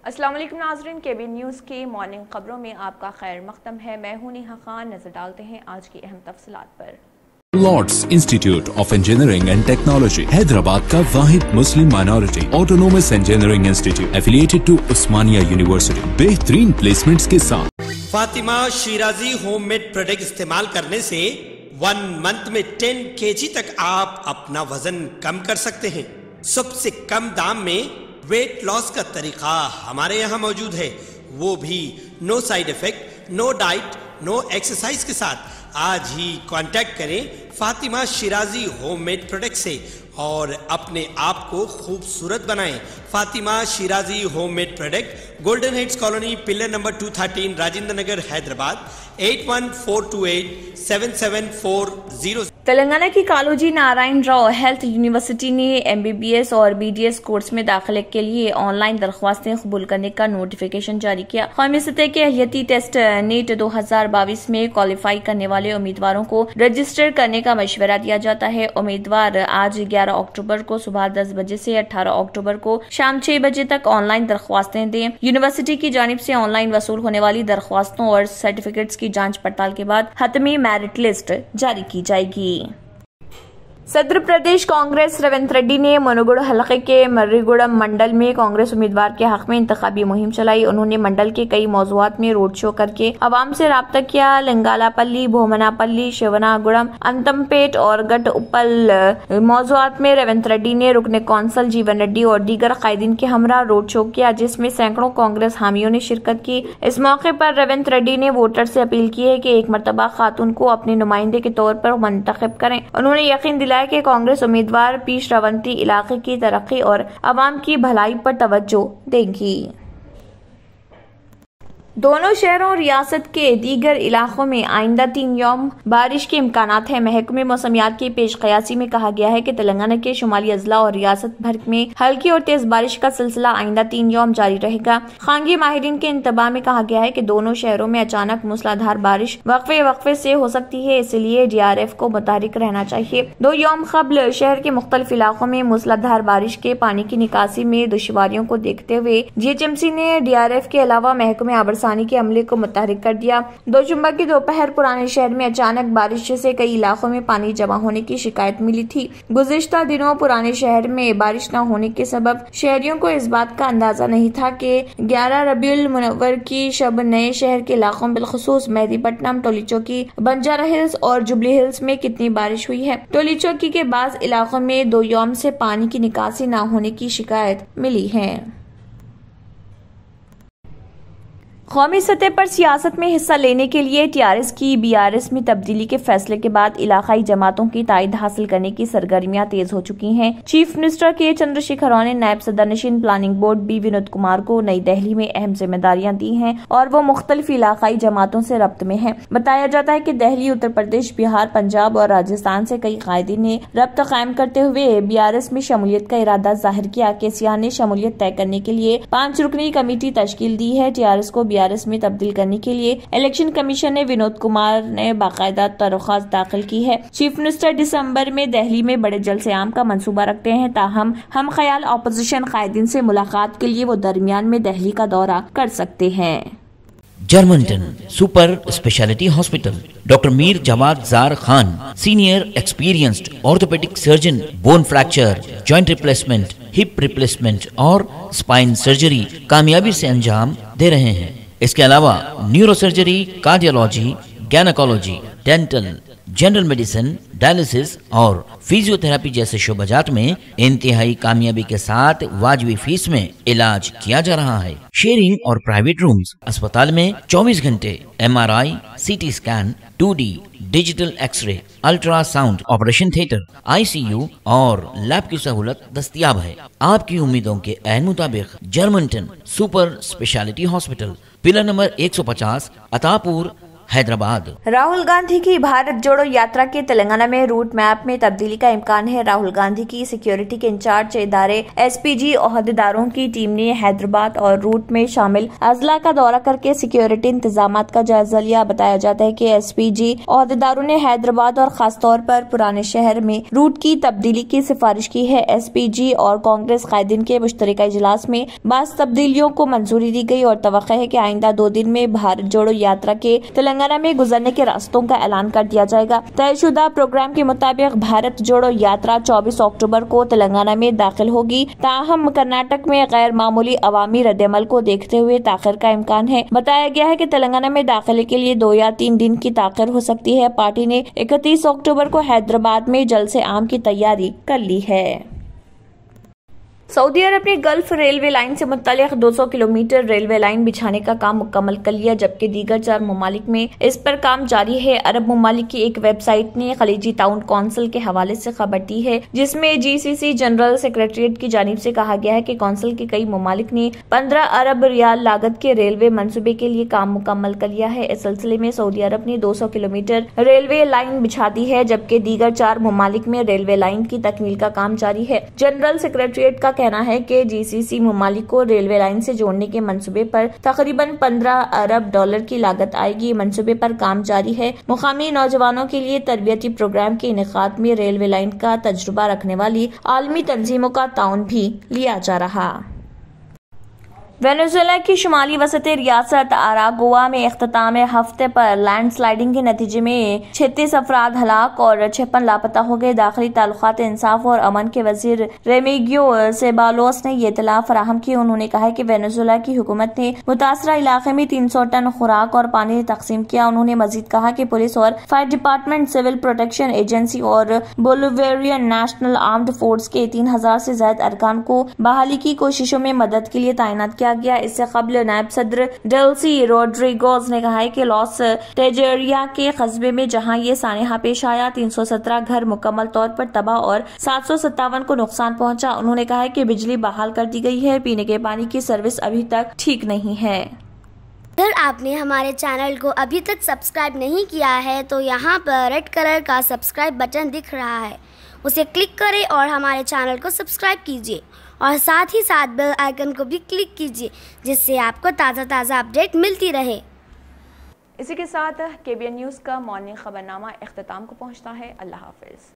السلام علیکم ناظرین، کے بی نیوز کی مارننگ خبروں میں آپ کا خیر مقدم ہے۔ میں ہوں نیہا خان۔ نظر ڈالتے ہیں آج کی اہم تفصیلات پر۔ Lords institute of engineering and technology Hyderabad کا واحد مسلم minority autonomous engineering institute affiliated to Osmania university, بہترین پلیسمنٹس کے ساتھ۔ Fatima Shirazi home made product استعمال کرنے سے 1 منتھ میں 10 kg تک آپ اپنا وزن کم کر سکتے ہیں۔ سب سے کم دام میں ویٹ لاس کا طریقہ ہمارے یہاں موجود ہے، وہ بھی no side effect, no diet, no exercise کے ساتھ۔ آج ہی کانٹیکٹ کریں Fatima Shirazi home made product سے اور اپنے آپ کو خوبصورت بنائیں۔ Fatima Shirazi home made product, Golden Heights Colony, pillar number 213، Rajendra Nagar, Hyderabad, 8142877440۔ Telangana کی کالوجی نارائن راؤ ہیلتھ یونیورسٹی نے MBBS اور BDS کورس میں داخلے کے لیے آن لائن درخواستیں قبول کرنے کا نوٹیفیکیشن جاری کیا۔ قومی سطح کے اہلیتی ٹیسٹ نیٹ 2022 میں کوالیفائی کرنے والے امیدواروں کو رجسٹر کرنے کا مشورہ دیا جاتا ہے۔ امیدوار آج 11 اکتوبر کو صبح 10 بجے سے 18 اکتوبر کو شام 6 بجے تک آن لائن درخواستیں دیں۔ یونیورسٹی کی جانب سے آن لائن وصول ہونے والی درخواستوں اور سرٹیفکیٹس کی جانچ پڑتال کے بعد حتمی میرٹ لسٹ جاری کی جائے گی۔ صدر پردیش کانگریس ریونت ریڈی نے منوگڑ حلقے کے مریگوڑم منڈل میں کانگریس امیدوار کے حق میں انتخابی مہم چلائی۔ انہوں نے منڈل کے کئی موضوعات میں روڈ شو کر کے عوام سے رابطہ کیا۔ لنگالا پلی، بھومنا پلی، شیونا گڑم، انتم پیٹ اور گٹ اپل موضوعات میں ریونت ریڈی نے رکن کونسل جیون ریڈی اور دیگر قائدین کے ہمراہ روڈ شو کیا، جس میں سینکڑوں کانگریس حامیوں نے شرکت کی۔ اس موقع پر ریونت ریڈی نے ووٹر سے اپیل کی ہے کہ ایک مرتبہ خاتون کو اپنے نمائندے کے طور پر منتخب کریں۔ انہوں نے یقین دلایا کہ کانگریس امیدوار پیش رونتی علاقے کی ترقی اور عوام کی بھلائی پر توجہ دیں گی۔ دونوں شہروں اور ریاست کے دیگر علاقوں میں آئندہ 3 یوم بارش کے امکانات ہیں۔ محکمہ موسمیات کی پیش قیاسی میں کہا گیا ہے کہ تلنگانہ کے شمالی اضلاع اور ریاست بھر میں ہلکی اور تیز بارش کا سلسلہ آئندہ 3 یوم جاری رہے گا۔ خانگی ماہرین کے انتباہ میں کہا گیا ہے کہ دونوں شہروں میں اچانک موسلادھار بارش وقفے سے ہو سکتی ہے، اس لیے DRF کو متحرک رہنا چاہیے۔ 2 یوم قبل شہر کے مختلف علاقوں میں موسلادھار بارش کے پانی کی نکاسی میں دشواریوں کو دیکھتے ہوئے GHMC نے DRF کے علاوہ محکمہ آبرسانی کے عملے کو متحرک کر دیا۔ دوشنبہ کی دوپہر پرانے شہر میں اچانک بارش سے کئی علاقوں میں پانی جمع ہونے کی شکایت ملی تھی۔ گزشتہ دنوں پرانے شہر میں بارش نہ ہونے کے سبب شہریوں کو اس بات کا اندازہ نہیں تھا کہ 11 ربیع المنور کی شب نئے شہر کے علاقوں بالخصوص مہدی پٹنم، ٹولی چوکی، بنجارہ ہلز اور جبلی ہلز میں کتنی بارش ہوئی ہے۔ ٹولی چوکی کے بعض علاقوں میں 2 یوم سے پانی کی نکاسی نہ ہونے کی شکایت ملی ہے۔ قومی سطح پر سیاست میں حصہ لینے کے لیے TRS کی BRS میں تبدیلی کے فیصلے کے بعد علاقائی جماعتوں کی تائید حاصل کرنے کی سرگرمیاں تیز ہو چکی ہیں۔ چیف منسٹر کے چندر شیکھر راؤ نے نائب صدر نشین planning board B Vinod Kumar کو نئی دہلی میں اہم ذمہ داریاں دی ہیں اور وہ مختلف علاقائی جماعتوں سے ربط میں ہیں۔ بتایا جاتا ہے کہ دہلی، اتر پردیش، بہار، پنجاب اور راجستھان سے کئی قائدین نے ربط قائم کرتے ہوئے BRS میں شمولیت کا ارادہ ظاہر کیا۔ KCR نے شمولیت طے کرنے کے لیے 5 رکنی کمیٹی تشکیل دی ہے۔ TRS کو BRS میں تبدیل کرنے کے لیے الیکشن کمیشن نے ونود کمار نے باقاعدہ درخواست داخل کی ہے۔ چیف منسٹر دسمبر میں دہلی میں بڑے جلسے عام کا منصوبہ رکھتے ہیں، تاہم ہم خیال اپوزیشن قائدین سے ملاقات کے لیے وہ درمیان میں دہلی کا دورہ کر سکتے ہیں۔ جرمنٹن super speciality hospital, doctor Mir Jawad Zar Khan, senior experienced orthopaedic surgeon, bone fracture, joint replacement, hip replacement اور اسپائن سرجری کامیابی سے انجام دے رہے ہیں۔ اس کے علاوہ neuro surgery, cardiology, gynaecology, dental, general medicine, dialysis اور فیزیو تھراپی جیسے شعبہ جات میں انتہائی کامیابی کے ساتھ واجبی فیس میں علاج کیا جا رہا ہے۔ شیئرنگ اور پرائیویٹ رومز، اسپتال میں 24 گھنٹے MRI، CT scan, 2D digital X ray, ultra sound, operation theatre, ICU اور لیب کی سہولت دستیاب ہے۔ آپ کی امیدوں کے عین مطابق جرمنٹن super speciality hospital, pillar number 150، Attapur, Hyderabad. Rahul Gandhi کی بھارت جوڑو یاترا کے تلنگانہ میں روٹ میپ میں تبدیلی کا امکان ہے۔ راہل گاندھی کی سیکیورٹی کے انچارج ادارے SPG عہدیداروں کی ٹیم نے حیدرآباد اور روٹ میں شامل اضلاع کا دورہ کر کے سیکیورٹی انتظامات کا جائزہ لیا۔ بتایا جاتا ہے کہ SPG عہدیداروں نے حیدرآباد اور خاص طور پر پرانے شہر میں روٹ کی تبدیلی کی سفارش کی ہے۔ SPG اور کانگریس قائدین کے مشترکہ اجلاس میں بعض تبدیلیوں کو منظوری دی گئی اور توقع ہے کہ آئندہ 2 دن میں بھارت جوڑو یاترا کے تلنگانہ میں گزرنے کے راستوں کا اعلان کر دیا جائے گا۔ طے شدہ پروگرام کے مطابق بھارت جوڑو یاترا 24 اکتوبر کو تلنگانہ میں داخل ہوگی، تاہم کرناٹک میں غیر معمولی عوامی رد عمل کو دیکھتے ہوئے تاخیر کا امکان ہے۔ بتایا گیا ہے کہ تلنگانہ میں داخلے کے لیے 2 یا 3 دن کی تاخیر ہو سکتی ہے۔ پارٹی نے 31 اکتوبر کو حیدرآباد میں جلسے عام کی تیاری کر لی ہے۔ سعودی عرب نے گلف ریلوے لائن سے متعلق 200 کلومیٹر ریلوے لائن بچھانے کا کام مکمل کر لیا، جبکہ دیگر 4 ممالک میں اس پر کام جاری ہے۔ عرب ممالک کی ایک ویب سائٹ نے خلیجی تعاون کونسل کے حوالے سے خبر دی ہے، جس میں GCC جنرل سیکریٹریٹ کی جانب سے کہا گیا ہے کہ کونسل کے کئی ممالک نے 15 ارب ریال لاگت کے ریلوے منصوبے کے لیے کام مکمل کر لیا ہے۔ اس سلسلے میں سعودی عرب نے 200 کلومیٹر ریلوے لائن بچھا دی ہے، جبکہ دیگر 4 ممالک میں ریلوے لائن کی تکمیل کا کام جاری ہے۔ جنرل سیکریٹریٹ کا کہنا ہے کہ GCC ممالک کو ریلوے لائن سے جوڑنے کے منصوبے پر تقریباً 15 ارب ڈالر کی لاگت آئے گی۔ منصوبے پر کام جاری ہے۔ مقامی نوجوانوں کے لیے تربیتی پروگرام کے انعقاد میں ریلوے لائن کا تجربہ رکھنے والی عالمی تنظیموں کا تعاون بھی لیا جا رہا۔ وینزویلا کی شمالی وسطی ریاست آراگوا میں اختتام ہفتے پر لینڈ سلائیڈنگ کے نتیجے میں 36 افراد ہلاک اور 56 لاپتہ ہو گئے۔ داخلی تعلقات، انصاف اور امن کے وزیر ریمیگیو سیبالوس نے یہ اطلاع فراہم کی۔ انہوں نے کہا کہ وینزویلا کی حکومت نے متاثرہ علاقے میں 300 ٹن خوراک اور پانی تقسیم کیا۔ انہوں نے مزید کہا کہ پولیس اور fire department, civil protection agency اور بولیویرین نیشنل آرمڈ فورس کے 3000 سے زائد ارکان کو بحالی کی کوششوں میں مدد کے لیے تعینات کیا گیا۔ اس سے قبل نائب صدر ڈیلسی روڈریگوز نے کہا کہ لاس ٹیجیریا کے قصبے میں جہاں یہ سانحہ پیش آیا، 317 گھر مکمل طور پر تباہ اور 757 کو نقصان پہنچا۔ انہوں نے کہا کہ بجلی بحال کر دی گئی ہے، پینے کے پانی کی سروس ابھی تک ٹھیک نہیں ہے۔ اگر آپ نے ہمارے چینل کو ابھی تک سبسکرائب نہیں کیا ہے تو یہاں پر ریڈ کلر کا سبسکرائب بٹن دکھ رہا ہے، اسے کلک کریں اور ہمارے چینل کو سبسکرائب کیجیے اور ساتھ ہی ساتھ بیل آئیکن کو بھی کلک کیجیے، جس سے آپ کو تازہ اپڈیٹ ملتی رہے۔ اسی کے ساتھ KBN نیوز کا مارننگ خبرنامہ اختتام کو پہنچتا ہے۔ اللہ حافظ۔